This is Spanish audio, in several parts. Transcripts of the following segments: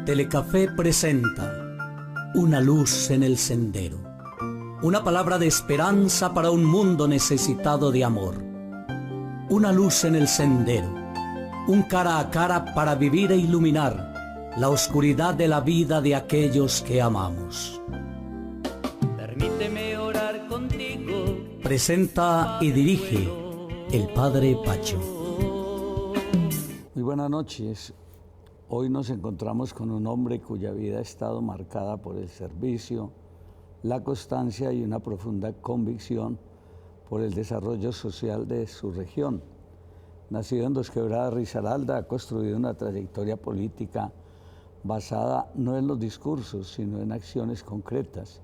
Telecafé presenta Una luz en el sendero. Una palabra de esperanza para un mundo necesitado de amor. Una luz en el sendero. Un cara a cara para vivir e iluminar la oscuridad de la vida de aquellos que amamos. Permíteme orar contigo. Presenta y dirige el Padre Pacho. Muy buenas noches. Hoy nos encontramos con un hombre cuya vida ha estado marcada por el servicio, la constancia y una profunda convicción por el desarrollo social de su región. Nacido en Dos Quebradas, Risaralda, ha construido una trayectoria política basada no en los discursos, sino en acciones concretas,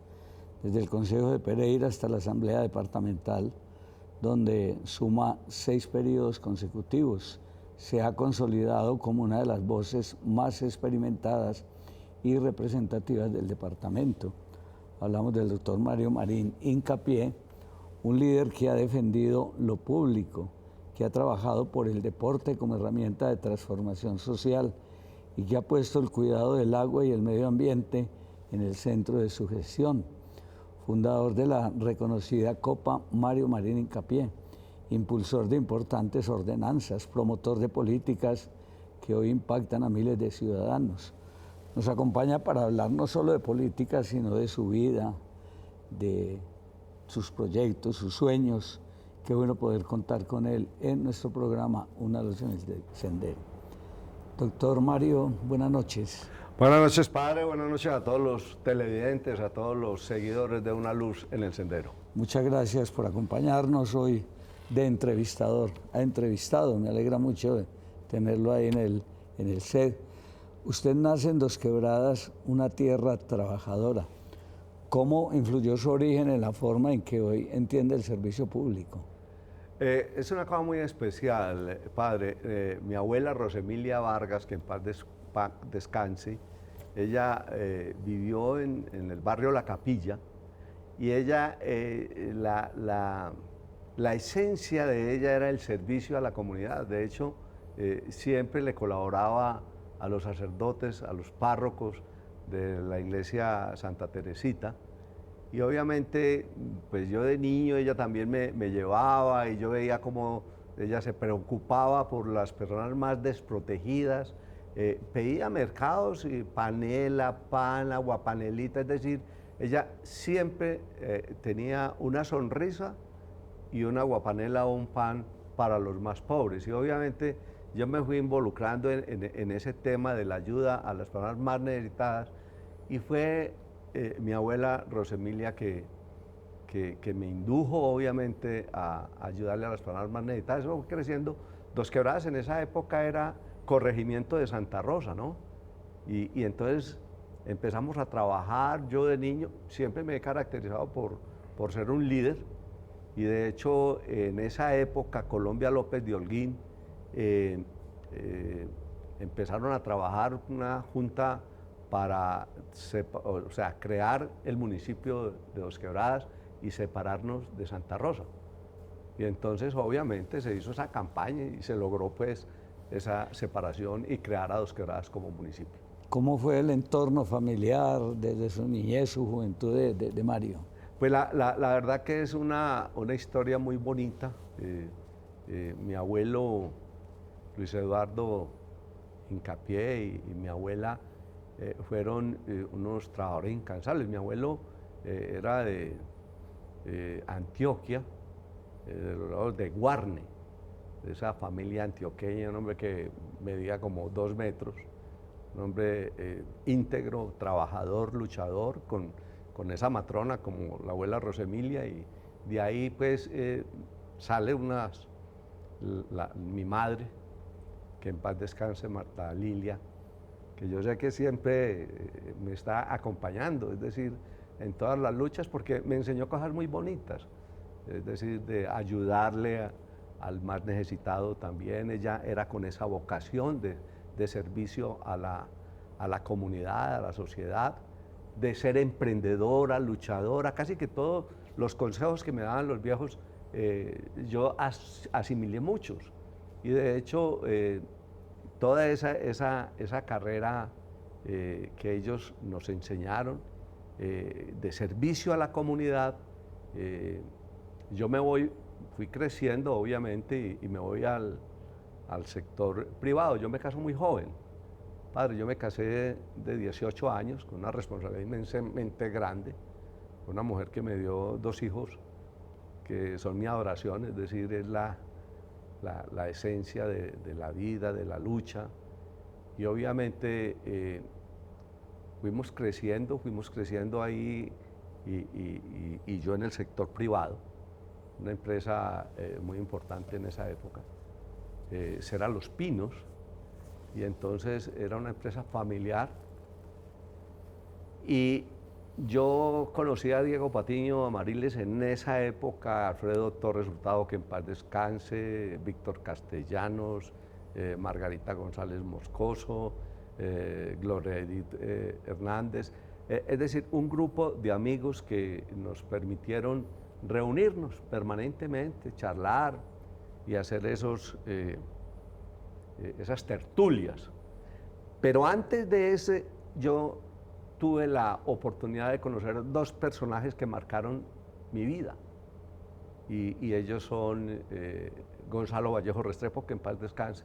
desde el Consejo de Pereira hasta la Asamblea Departamental, donde suma 6 periodos consecutivos. Se ha consolidado como una de las voces más experimentadas y representativas del departamento. Hablamos del doctor Mario Marín Hincapié, un líder que ha defendido lo público, que ha trabajado por el deporte como herramienta de transformación social y que ha puesto el cuidado del agua y el medio ambiente en el centro de su gestión. Fundador de la reconocida Copa Mario Marín Hincapié, impulsor de importantes ordenanzas, promotor de políticas que hoy impactan a miles de ciudadanos. Nos acompaña para hablar no solo de política, sino de su vida, de sus proyectos, sus sueños. Qué bueno poder contar con él en nuestro programa Una luz en el sendero. Doctor Mario, buenas noches. Buenas noches, padre. Buenas noches a todos los televidentes, a todos los seguidores de Una luz en el sendero. Muchas gracias por acompañarnos hoy de entrevistador. Ha entrevistado, me alegra mucho tenerlo ahí en el set. Usted nace en Dos Quebradas, una tierra trabajadora. ¿Cómo influyó su origen en la forma en que hoy entiende el servicio público? Es una cosa muy especial, padre. Mi abuela Rosemilia Vargas, que en paz descanse, ella vivió en el barrio La Capilla, y ella, la esencia de ella era el servicio a la comunidad. De hecho, siempre le colaboraba a los sacerdotes, a los párrocos de la iglesia Santa Teresita. Y obviamente, pues yo de niño, ella también me llevaba, y yo veía cómo ella se preocupaba por las personas más desprotegidas. Pedía mercados, y panela, pan, aguapanelita, es decir, ella siempre tenía una sonrisa y una aguapanela o un pan para los más pobres. Y obviamente yo me fui involucrando en ese tema de la ayuda a las personas más necesitadas, y fue mi abuela Rosemilia que me indujo obviamente a ayudarle a las personas más necesitadas. Eso fue creciendo. Dos Quebradas en esa época era corregimiento de Santa Rosa, ¿no? Y entonces empezamos a trabajar. Yo de niño siempre me he caracterizado por ser un líder, y de hecho en esa época Colombia López de Holguín empezaron a trabajar una junta para crear el municipio de Dos Quebradas y separarnos de Santa Rosa. Y entonces obviamente se hizo esa campaña y se logró pues esa separación y crear a Dos Quebradas como municipio. ¿Cómo fue el entorno familiar desde su niñez, su juventud de Mario? Pues la verdad que es una historia muy bonita. Mi abuelo Luis Eduardo Hincapié y mi abuela fueron unos trabajadores incansables. Mi abuelo era de Antioquia, de los lados de Guarne, de esa familia antioqueña, un hombre que medía como 2 metros, un hombre íntegro, trabajador, luchador, con esa matrona como la abuela Rosemilia, y de ahí pues sale mi madre, que en paz descanse, Marta Lilia, que yo sé que siempre me está acompañando, es decir, en todas las luchas, porque me enseñó cosas muy bonitas, es decir, de ayudarle al más necesitado también. Ella era con esa vocación de servicio a la comunidad, a la sociedad, de ser emprendedora, luchadora. Casi que todos los consejos que me daban los viejos, yo asimilé muchos, y de hecho toda esa carrera que ellos nos enseñaron de servicio a la comunidad, yo fui creciendo obviamente y me voy al sector privado. Yo me caso muy joven. Padre, yo me casé de 18 años con una responsabilidad inmensamente grande, con una mujer que me dio 2 hijos que son mi adoración, es decir, es la esencia de la vida, de la lucha. Y obviamente fuimos creciendo ahí y yo en el sector privado, una empresa muy importante en esa época, será Los Pinos, y entonces era una empresa familiar. Y yo conocí a Diego Patiño, a Mariles en esa época, Alfredo Torres Hurtado, que en paz descanse, Víctor Castellanos, Margarita González Moscoso, Gloria Edith Hernández, es decir, un grupo de amigos que nos permitieron reunirnos permanentemente, charlar y hacer esas tertulias. Pero antes de ese, yo tuve la oportunidad de conocer 2 personajes que marcaron mi vida, y ellos son Gonzalo Vallejo Restrepo, que en paz descanse,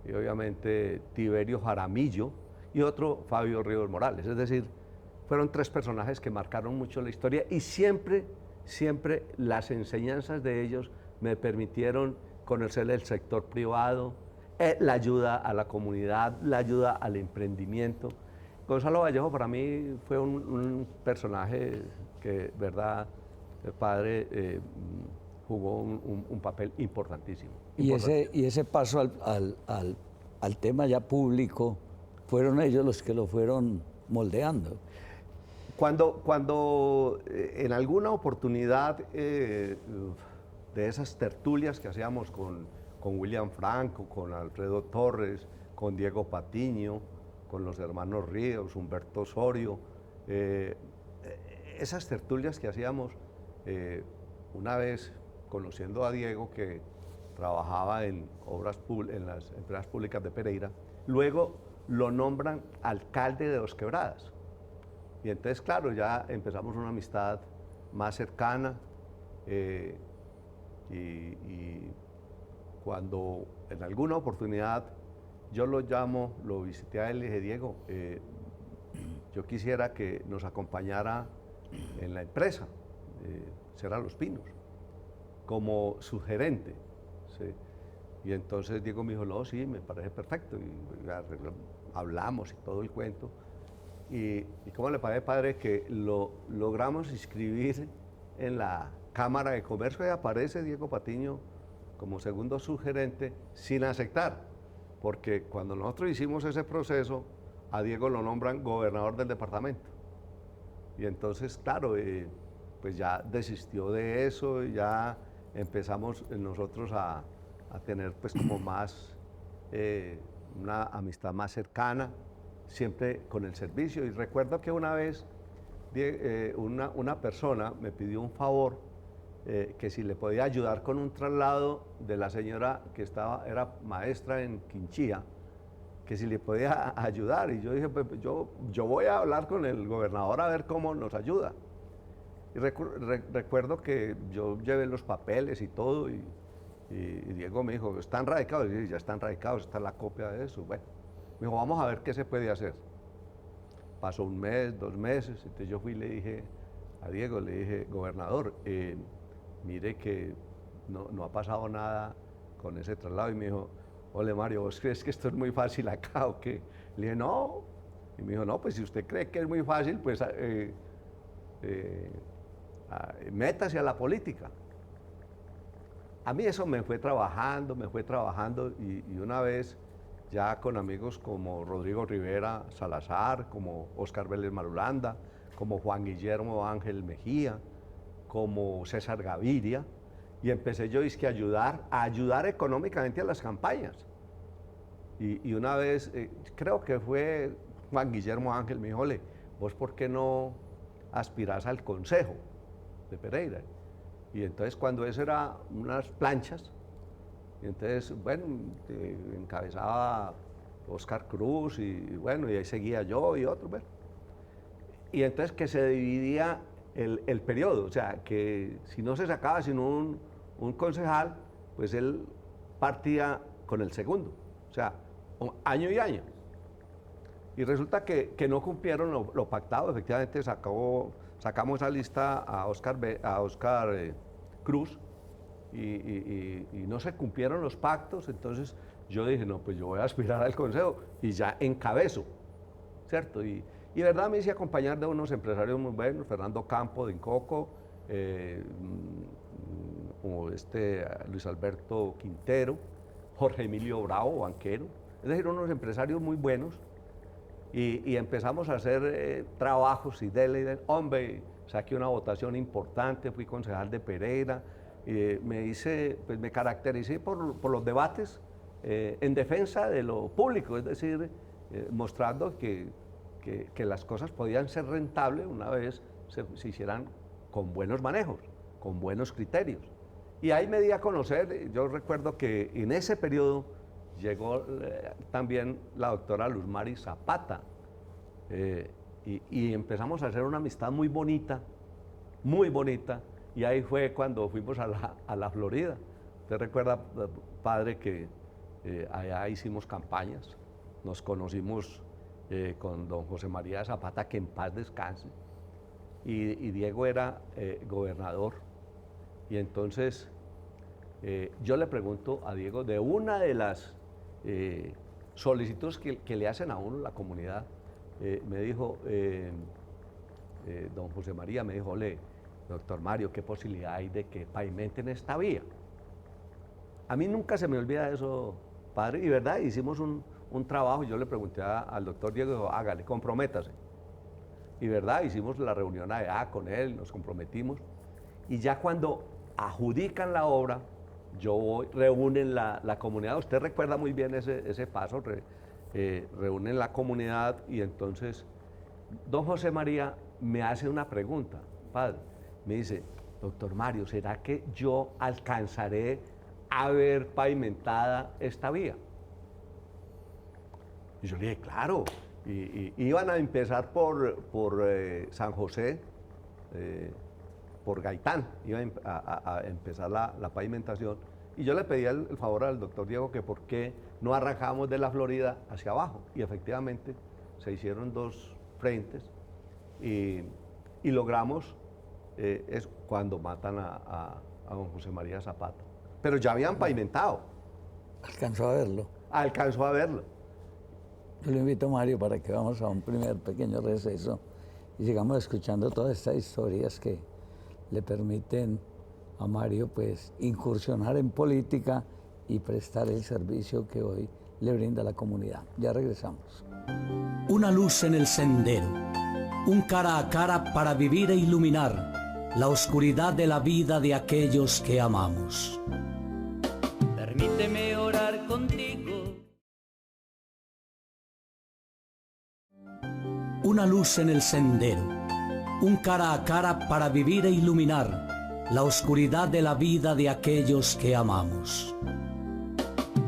y obviamente Tiberio Jaramillo, y otro Fabio Ríos Morales. Es decir, fueron 3 personajes que marcaron mucho la historia, y siempre las enseñanzas de ellos me permitieron conocer el sector privado, la ayuda a la comunidad, la ayuda al emprendimiento. Gonzalo Vallejo para mí fue un personaje que, verdad, el padre jugó un papel importantísimo. Y ese paso al tema ya público, fueron ellos los que lo fueron moldeando. Cuando en alguna oportunidad de esas tertulias que hacíamos con William Franco, con Alfredo Torres, con Diego Patiño, con los hermanos Ríos, Humberto Osorio, esas tertulias que hacíamos, una vez conociendo a Diego, que trabajaba en las empresas públicas de Pereira, luego lo nombran alcalde de Dos Quebradas. Y entonces, claro, ya empezamos una amistad más cercana, y cuando en alguna oportunidad yo lo visité a él y le dije, Diego, yo quisiera que nos acompañara en la empresa, será Los Pinos, como su gerente. ¿Sí? Y entonces Diego me dijo, no, sí, me parece perfecto. Y hablamos y todo el cuento. Y cómo le parece, padre, que lo logramos inscribir en la Cámara de Comercio, y aparece Diego Patiño como segundo subgerente sin aceptar, porque cuando nosotros hicimos ese proceso, a Diego lo nombran gobernador del departamento. Y entonces, claro, pues ya desistió de eso, y ya empezamos nosotros a tener pues como más, una amistad más cercana, siempre con el servicio. Y recuerdo que una vez una persona me pidió un favor, que si le podía ayudar con un traslado de la señora que era maestra en Quinchía, que si le podía ayudar. Y yo dije, pues yo voy a hablar con el gobernador a ver cómo nos ayuda. Y recuerdo que yo llevé los papeles y todo, y Diego me dijo, ¿están radicados? Y dije, ya están radicados, está la copia de eso. Bueno, me dijo, vamos a ver qué se puede hacer. Pasó 1 mes, 2 meses, entonces yo fui y le dije a Diego, le dije, gobernador, mire que no ha pasado nada con ese traslado. Y me dijo, ole Mario, ¿vos crees que esto es muy fácil acá o qué? Le dije, no. Y me dijo, no, pues si usted cree que es muy fácil, pues métase a la política. A mí eso me fue trabajando, y una vez ya con amigos como Rodrigo Rivera Salazar, como Óscar Vélez Marulanda, como Juan Guillermo Ángel Mejía, como César Gaviria, y empecé yo a ayudar económicamente a las campañas. Y una vez, creo que fue Juan Guillermo Ángel, me dijo, ole, ¿vos por qué no aspirás al consejo de Pereira? Y entonces cuando eso era unas planchas, Y entonces, bueno, encabezaba Óscar Cruz y bueno, y ahí seguía yo y otro, bueno. Y entonces que se dividía el periodo, o sea, que si no se sacaba sino un concejal, pues él partía con el segundo, o sea, año y año. Y resulta que no cumplieron lo pactado, efectivamente sacamos esa lista a Óscar Cruz y no se cumplieron los pactos, entonces yo dije, no, pues yo voy a aspirar al consejo y ya encabezo, ¿cierto? Y verdad me hice acompañar de unos empresarios muy buenos, Fernando Campo de Incoco, como Luis Alberto Quintero, Jorge Emilio Bravo, banquero, es decir, unos empresarios muy buenos. Y empezamos a hacer trabajos y dele, hombre, saqué una votación importante, fui concejal de Pereira, pues me caractericé por los debates en defensa de lo público, es decir, mostrando que las cosas podían ser rentables una vez se hicieran con buenos manejos, con buenos criterios. Y ahí me di a conocer, yo recuerdo que en ese periodo llegó también la doctora Luz Mari Zapata y empezamos a hacer una amistad muy bonita, y ahí fue cuando fuimos a la Florida. Usted recuerda, padre, que allá hicimos campañas, nos conocimos con don José María Zapata, que en paz descanse, y Diego era gobernador, y entonces yo le pregunto a Diego de una de las solicitudes que le hacen a uno la comunidad, me dijo, don José María me dijo, doctor Mario, ¿qué posibilidad hay de que pavimenten esta vía? A mí nunca se me olvida eso, padre, y verdad, hicimos un trabajo, yo le pregunté al doctor Diego, dijo, hágale, comprométase. Y verdad, hicimos la reunión allá con él, nos comprometimos, y ya cuando adjudican la obra, reúnen la comunidad, usted recuerda muy bien ese paso, reúnen la comunidad y entonces don José María me hace una pregunta, padre, me dice, doctor Mario, ¿será que yo alcanzaré a ver pavimentada esta vía? Y yo le dije, claro, y iban a empezar por San José, por Gaitán, iba a empezar la pavimentación, y yo le pedí el favor al doctor Diego que por qué no arrancábamos de la Florida hacia abajo, y efectivamente se hicieron 2 frentes, y logramos, es cuando matan a don José María Zapata, pero ya habían pavimentado. ¿Alcanzó a verlo? Alcanzó a verlo. Yo le invito a Mario para que vamos a un primer pequeño receso y sigamos escuchando todas estas historias que le permiten a Mario pues incursionar en política y prestar el servicio que hoy le brinda la comunidad. Ya regresamos. Una luz en el sendero, un cara a cara para vivir e iluminar la oscuridad de la vida de aquellos que amamos. Permíteme orar contigo. Una luz en el sendero, un cara a cara para vivir e iluminar la oscuridad de la vida de aquellos que amamos.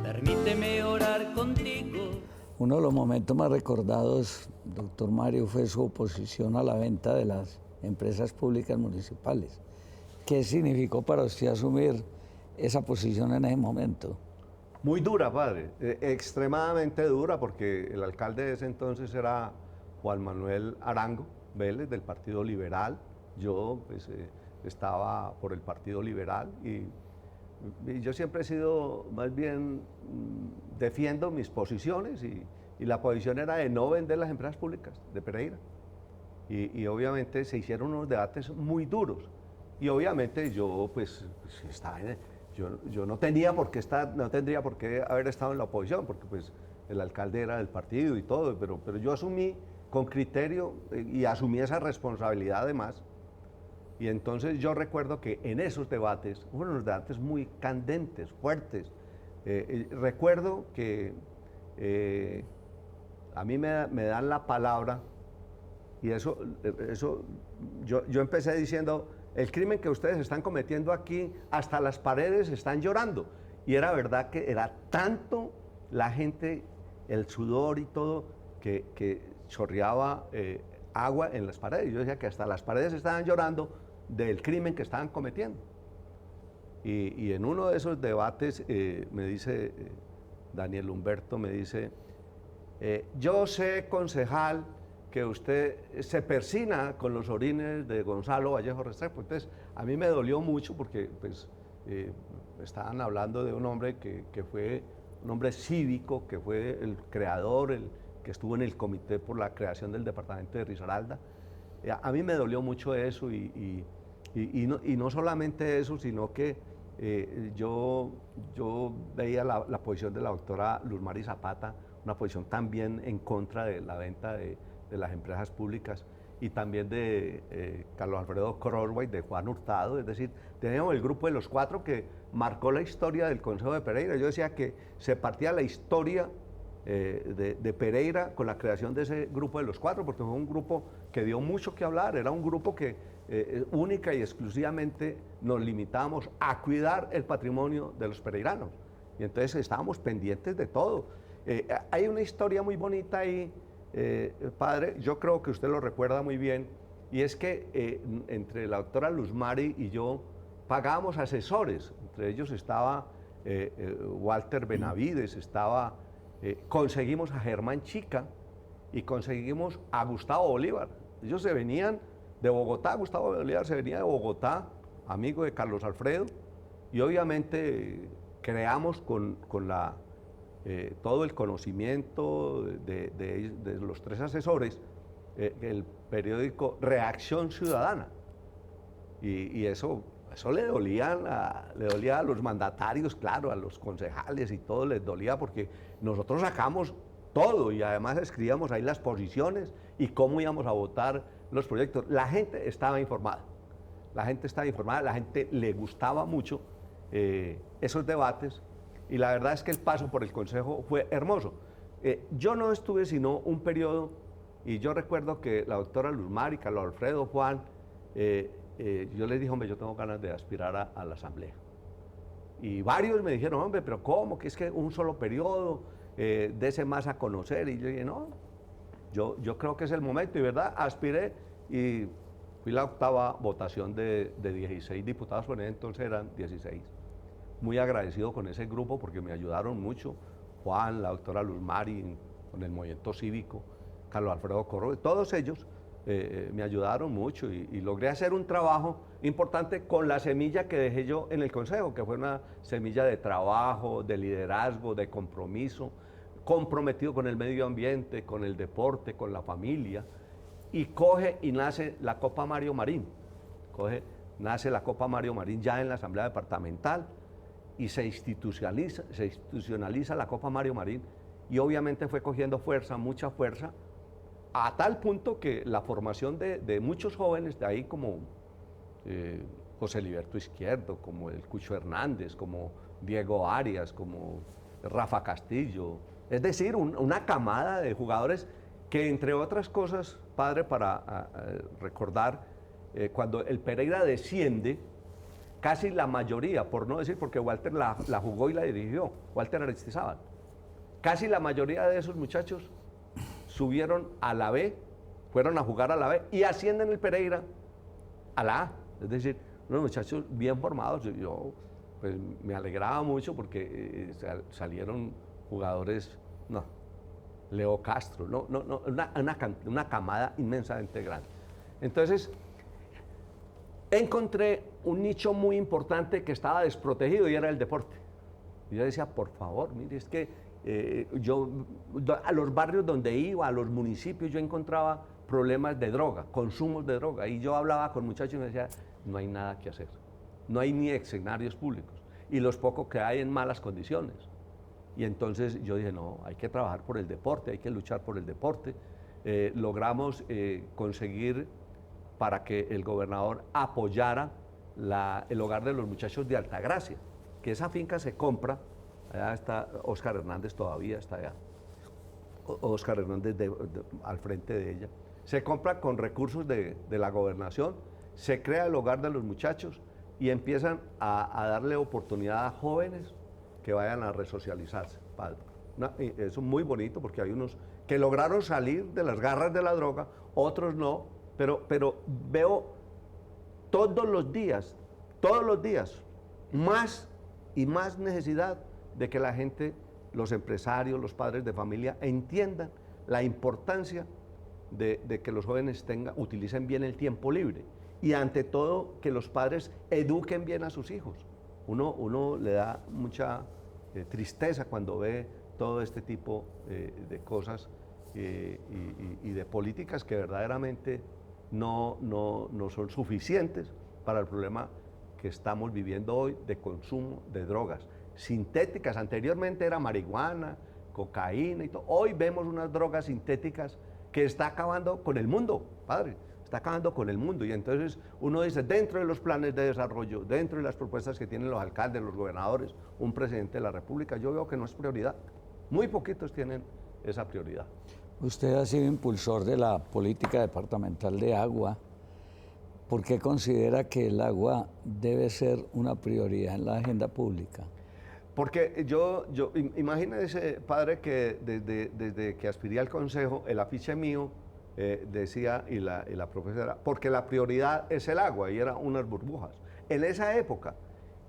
Permíteme orar contigo. Uno de los momentos más recordados, doctor Mario, fue su oposición a la venta de las empresas públicas municipales. ¿Qué significó para usted asumir esa posición en ese momento? Muy dura, padre, extremadamente dura, porque el alcalde de ese entonces era Juan Manuel Arango Vélez, del Partido Liberal. Yo pues, estaba por el Partido Liberal y yo siempre he sido, más bien, defiendo mis posiciones y la posición era de no vender las empresas públicas de Pereira. Y obviamente se hicieron unos debates muy duros. Y obviamente yo pues estaba yo no tendría por qué haber estado en la oposición, porque pues el alcalde era del partido y todo, pero yo asumí con criterio y asumí esa responsabilidad además. Y entonces yo recuerdo que en esos debates, fueron unos debates muy candentes, fuertes. Recuerdo que a mí me dan la palabra y eso yo empecé diciendo, el crimen que ustedes están cometiendo aquí, hasta las paredes están llorando. Y era verdad que era tanto la gente, el sudor y todo, que chorreaba agua en las paredes. Yo decía que hasta las paredes estaban llorando del crimen que estaban cometiendo. Y en uno de esos debates me dice Daniel Humberto, me dice, yo sé, concejal, que usted se persina con los orines de Gonzalo Vallejo Restrepo. Entonces, a mí me dolió mucho porque pues, estaban hablando de un hombre que fue un hombre cívico, que fue el creador, el que estuvo en el comité por la creación del departamento de Risaralda. A mí me dolió mucho eso y no solamente eso, sino que yo veía la posición de la doctora Luz Mari Zapata, una posición también en contra de la venta de las empresas públicas, y también de Carlos Alfredo Crosway, de Juan Hurtado. Es decir, teníamos el grupo de los cuatro que marcó la historia del Consejo de Pereira. Yo decía que se partía la historia de Pereira con la creación de ese grupo de los cuatro, porque fue un grupo que dio mucho que hablar, era un grupo que única y exclusivamente nos limitábamos a cuidar el patrimonio de los pereiranos, y entonces estábamos pendientes de todo. Hay una historia muy bonita ahí, padre, yo creo que usted lo recuerda muy bien, y es que entre la doctora Luz Mari y yo pagábamos asesores. Entre ellos estaba Walter Benavides, conseguimos a Germán Chica y conseguimos a Gustavo Bolívar. Ellos se venían de Bogotá, Gustavo Bolívar se venía de Bogotá, amigo de Carlos Alfredo, y obviamente creamos con todo el conocimiento de los tres asesores el periódico Reacción Ciudadana. Y eso le dolía a los mandatarios, claro, a los concejales y todo les dolía, porque nosotros sacamos todo y además escribíamos ahí las posiciones y cómo íbamos a votar los proyectos. La gente estaba informada, la gente le gustaba mucho esos debates, y la verdad es que el paso por el Consejo fue hermoso. Yo no estuve sino un periodo, y yo recuerdo que la doctora Luz Mari, Carlos Alfredo, Juan, yo les dije, hombre, yo tengo ganas de aspirar a la asamblea. Y varios me dijeron, hombre, pero ¿cómo? Que es que un solo periodo, dese más a conocer. Y yo dije, no, yo creo que es el momento. Y verdad, aspiré y fui la octava votación de 16 diputados, por entonces eran 16. Muy agradecido con ese grupo porque me ayudaron mucho. Juan, la doctora Luz Mari, con el movimiento cívico, Carlos Alfredo Corro, todos ellos me ayudaron mucho y logré hacer un trabajo importante con la semilla que dejé yo en el Consejo, que fue una semilla de trabajo, de liderazgo, de compromiso, comprometido con el medio ambiente, con el deporte, con la familia, y coge y nace la Copa Mario Marín. Nace la Copa Mario Marín ya en la Asamblea Departamental y se institucionaliza la Copa Mario Marín, y obviamente fue cogiendo fuerza, mucha fuerza, a tal punto que la formación de muchos jóvenes de ahí, como José Liberto Izquierdo, como el Cucho Hernández, como Diego Arias, como Rafa Castillo, es decir, una camada de jugadores que, entre otras cosas, padre, para recordar, cuando el Pereira desciende, casi la mayoría, por no decir, porque Walter la jugó y la dirigió, Walter Aristizábal, casi la mayoría de esos muchachos subieron a la B, fueron a jugar a la B y ascienden el Pereira a la A. Es decir, unos muchachos bien formados. Yo pues, me alegraba mucho porque salieron jugadores, Leo Castro, una camada inmensamente grande. Entonces, encontré un nicho muy importante que estaba desprotegido y era el deporte. Y yo decía, por favor, mire, es que yo a los barrios donde iba, a los municipios, yo encontraba problemas de droga, consumos de droga, y yo hablaba con muchachos y me decía, no hay nada que hacer, no hay ni escenarios públicos, y los pocos que hay en malas condiciones. Y entonces yo dije, no, hay que trabajar por el deporte, hay que luchar por el deporte. Logramos conseguir para que el gobernador apoyara el hogar de los muchachos de Altagracia, que esa finca se compra. Allá está Óscar Hernández, todavía está allá. Óscar Hernández al frente de ella. Se compra con recursos de la gobernación, se crea el hogar de los muchachos y empiezan a darle oportunidad a jóvenes que vayan a resocializarse, padre. Y eso es muy bonito porque hay unos que lograron salir de las garras de la droga, otros no, pero veo todos los días, más y más necesidad de que la gente, los empresarios, los padres de familia, entiendan la importancia de que los jóvenes utilicen bien el tiempo libre y ante todo que los padres eduquen bien a sus hijos. Uno le da mucha tristeza cuando ve todo este tipo de cosas y de políticas que verdaderamente no son suficientes para el problema que estamos viviendo hoy de consumo de drogas sintéticas. Anteriormente era marihuana, cocaína y todo. Hoy vemos unas drogas sintéticas que está acabando con el mundo, padre, está acabando con el mundo. Y entonces uno dice, dentro de los planes de desarrollo, dentro de las propuestas que tienen los alcaldes, los gobernadores, un presidente de la República, yo veo que no es prioridad. Muy poquitos tienen esa prioridad. Usted ha sido impulsor de la política departamental de agua. ¿Por qué considera que el agua debe ser una prioridad en la agenda pública? Porque imagínese, padre, que desde que aspiré al consejo, el afiche mío decía, y la profesora, porque la prioridad es el agua, y eran unas burbujas. En esa época,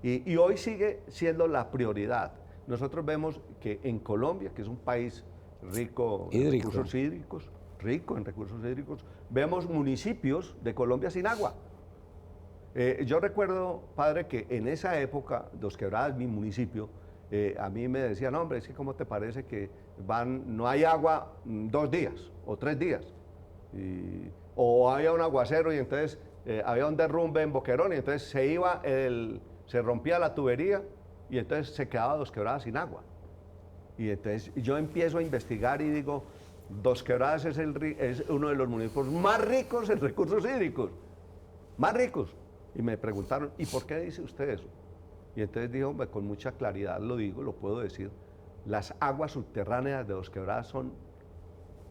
y hoy sigue siendo la prioridad. Nosotros vemos que en Colombia, que es un país rico en recursos hídricos, vemos municipios de Colombia sin agua. Yo recuerdo, padre, que en esa época, Dos Quebradas, mi municipio, a mí me decían, hombre, es que ¿cómo te parece que no hay agua 2 días o 3 días? O había un aguacero y entonces había un derrumbe en Boquerón y entonces se rompía la tubería y entonces se quedaba Dos Quebradas sin agua. Y entonces yo empiezo a investigar y digo, Dos Quebradas es uno de los municipios más ricos en recursos hídricos, más ricos. Y me preguntaron, ¿y por qué dice usted eso? Y entonces dijo, con mucha claridad lo digo, lo puedo decir, las aguas subterráneas de Dos Quebradas son,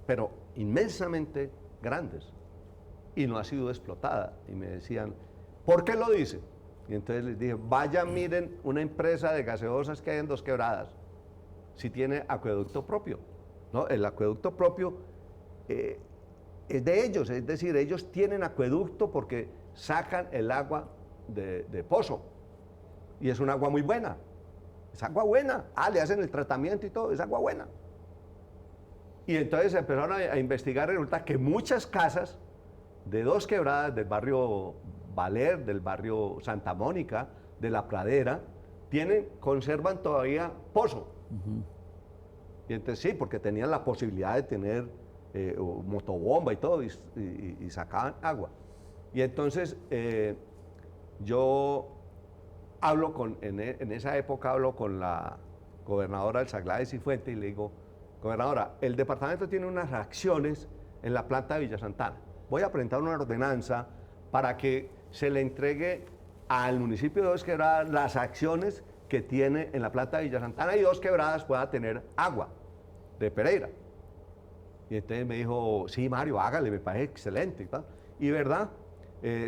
pero inmensamente grandes, y no ha sido explotada. Y me decían, ¿por qué lo dice? Y entonces les dije, vayan, miren una empresa de gaseosas que hay en Dos Quebradas, si tiene acueducto propio, ¿no? El acueducto propio es de ellos, es decir, ellos tienen acueducto porque sacan el agua de pozo, y es un agua muy buena, es agua buena, le hacen el tratamiento y todo, es agua buena. Y entonces empezaron a investigar, y resulta que muchas casas de Dos Quebradas, del barrio Valer, del barrio Santa Mónica, de La Pradera, conservan todavía pozo. Y entonces sí, porque tenían la posibilidad de tener motobomba y todo, y sacaban agua. Y entonces yo en esa época hablo con la gobernadora del Saglada de Cifuentes y le digo, gobernadora, el departamento tiene unas acciones en la planta de Villa Santana. Voy a presentar una ordenanza para que se le entregue al municipio de Dos Quebradas las acciones que tiene en la planta de Villa Santana y Dos Quebradas pueda tener agua de Pereira. Y entonces me dijo, sí, Mario, hágale, me parece excelente. Y verdad,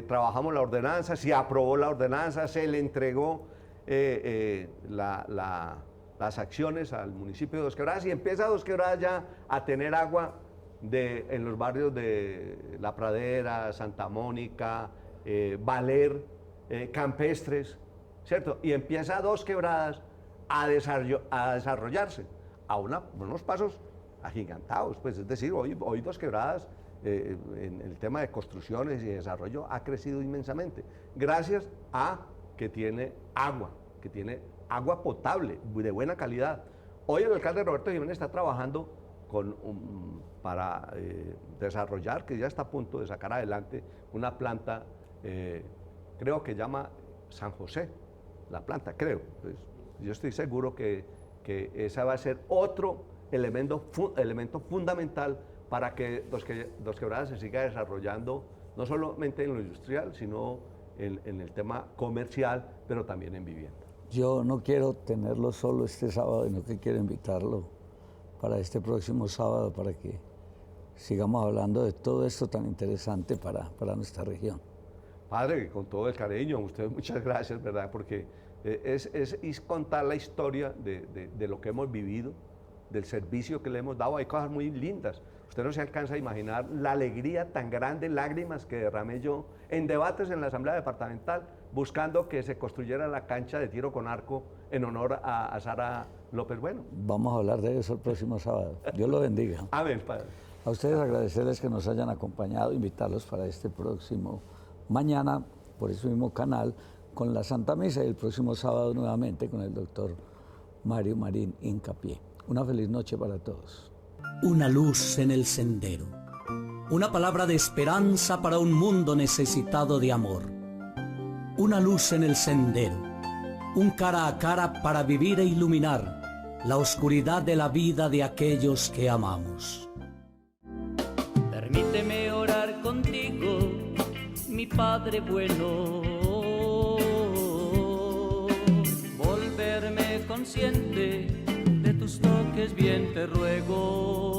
trabajamos la ordenanza, se aprobó la ordenanza, se le entregó las acciones al municipio de Dos Quebradas y empieza Dos Quebradas ya a tener agua en los barrios de La Pradera, Santa Mónica, Valer, Campestres, ¿cierto? Y empieza Dos Quebradas a desarrollarse a unos pasos agigantados, pues es decir, hoy Dos Quebradas en el tema de construcciones y desarrollo ha crecido inmensamente, gracias a que tiene agua potable, de buena calidad. Hoy el alcalde Roberto Jiménez está trabajando para desarrollar, que ya está a punto de sacar adelante, una planta, creo que llama San José, la planta, creo. Pues, yo estoy seguro que esa va a ser otro elemento fundamental para que Dos Quebradas se siga desarrollando, no solamente en lo industrial, sino en el tema comercial, pero también en vivienda. Yo no quiero tenerlo solo este sábado, sino que quiero invitarlo para este próximo sábado para que sigamos hablando de todo esto tan interesante para nuestra región. Padre, con todo el cariño, a usted muchas gracias, ¿verdad? Porque es contar la historia de lo que hemos vivido, del servicio que le hemos dado. Hay cosas muy lindas. Usted no se alcanza a imaginar la alegría tan grande, lágrimas que derramé yo en debates en la Asamblea Departamental, buscando que se construyera la cancha de tiro con arco en honor a Sara López Bueno. Vamos a hablar de eso el próximo sábado. Dios lo bendiga. Amén, Padre. A ustedes agradecerles que nos hayan acompañado, invitarlos para este próximo mañana, por ese mismo canal, con la Santa Misa, y el próximo sábado nuevamente con el doctor Mario Marín Hincapié. Una feliz noche para todos. Una luz en el sendero. Una palabra de esperanza para un mundo necesitado de amor. Una luz en el sendero. Un cara a cara para vivir e iluminar la oscuridad de la vida de aquellos que amamos. Permíteme orar contigo, mi Padre bueno. Volverme consciente de tus toques, bien te ruego.